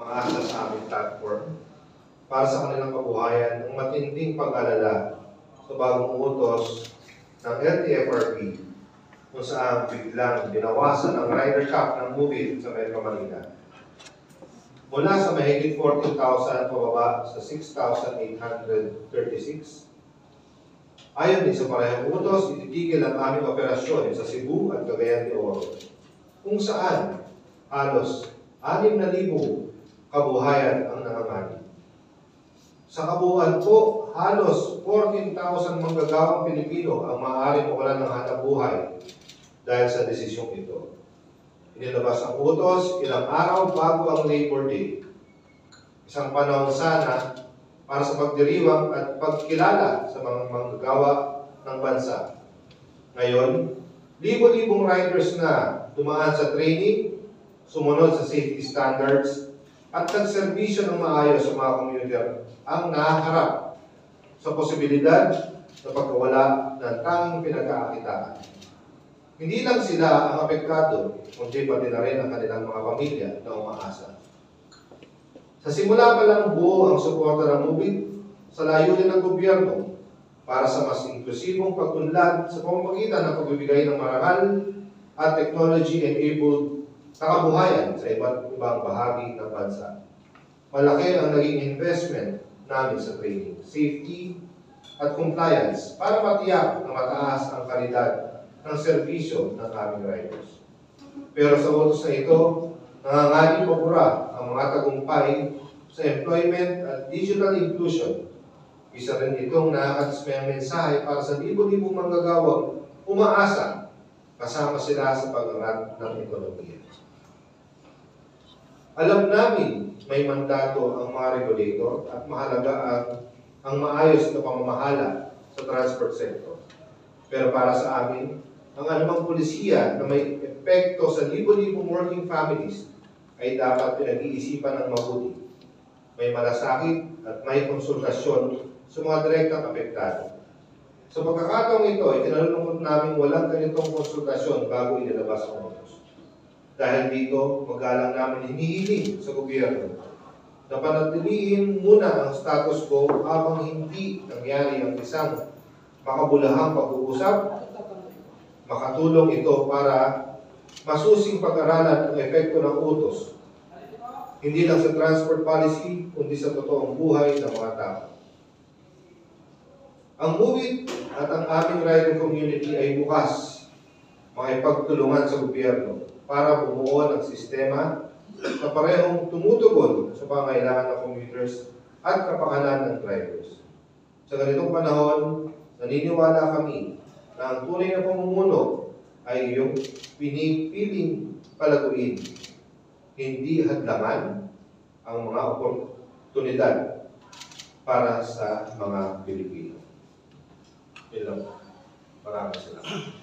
Umaasa sa aming platform para sa kanilang kabuhayan ng matinding pag-alala sa bagong utos ng LTFRB kung saan biglang binawasan ang rider cap ng MOVIT sa Metro Manila mula sa mahigit 14,000 pababa sa 6,836. Ayon din sa parehong utos, ititigil ang aming operasyon sa Cebu at Cagayan de Oro, kung saan halos 6,000 kabuhayan ang nanganganib. Sa kabuuan po, halos 14,000 manggagawang Pilipino ang maaaring mawalan ng hanapbuhay dahil sa desisyong ito. Inilabas ang utos ilang araw bago ang Labor Day. Isang panahon sana para sa pagdiriwang at pagkilala sa mga manggagawa ng bansa. Ngayon, libo-libong riders na dumaan sa training, sumunod sa safety standards, at nagserbisyo ng maayos sa mga commuter ang nahaharap sa posibilidad na pagkawala ng tanging pinagkakakitaan. Hindi lang sila ang apektado, kundi pati na rin ang kanilang mga pamilya na umaasa. Sa simula pa lang buo ang suporta ng MOVIT sa layunin ng gobyerno para sa mas inklusibong pag-unlad sa pamamagitan ng pagbibigay ng marangal at technology-enabled sa kabuhayan sa iba't ibang bahagi ng bansa. Malaki ang naging investment namin sa training, safety, at compliance para matiyak na mataas ang kalidad ng serbisyo ng aming riders. Pero sa utos na ito, nanganganib pabura ang mga tagumpay sa employment at digital inclusion. Isa rin itong nakakatismayang mensahe para sa libo-libong manggagawang umaasa kasama sila sa pag-angat ng ekonomiya. Alam namin may mandato ang mga regulator at mahalaga ang maayos na pamamahala sa transport sector. Pero para sa amin, ang anumang polisiya na may epekto sa libo-libong working families ay dapat pinag-iisipan ng mabuti. May malasakit at may konsultasyon sa mga direktang apektado. Sa pagkakataong ito, ikinalulungkot namin walang ganitong konsultasyon bago inilabas ang utos. Dahil dito, magalang namin hinihiling sa gobyerno na panatilihin muna ang status quo habang hindi nangyari ang isang makabulahang pag-uusap. Makatulong ito para masusing pag-aralan ang epekto ng utos, hindi lang sa transport policy, kundi sa totoong buhay ng mga tao. Ang MOVIT at ang aming riding community ay bukas makipagtulungan sa gobyerno para bumuo ng sistema na parehong tumutugon sa pangailangan ng commuters at kapakanan ng drivers. Sa ganitong panahon, naniniwala kami na ang tunay na pamumuno ay iyong pinipiling palaguin, hindi hadlangan ang mga oportunidad para sa mga Pilipino. Maraming salamat.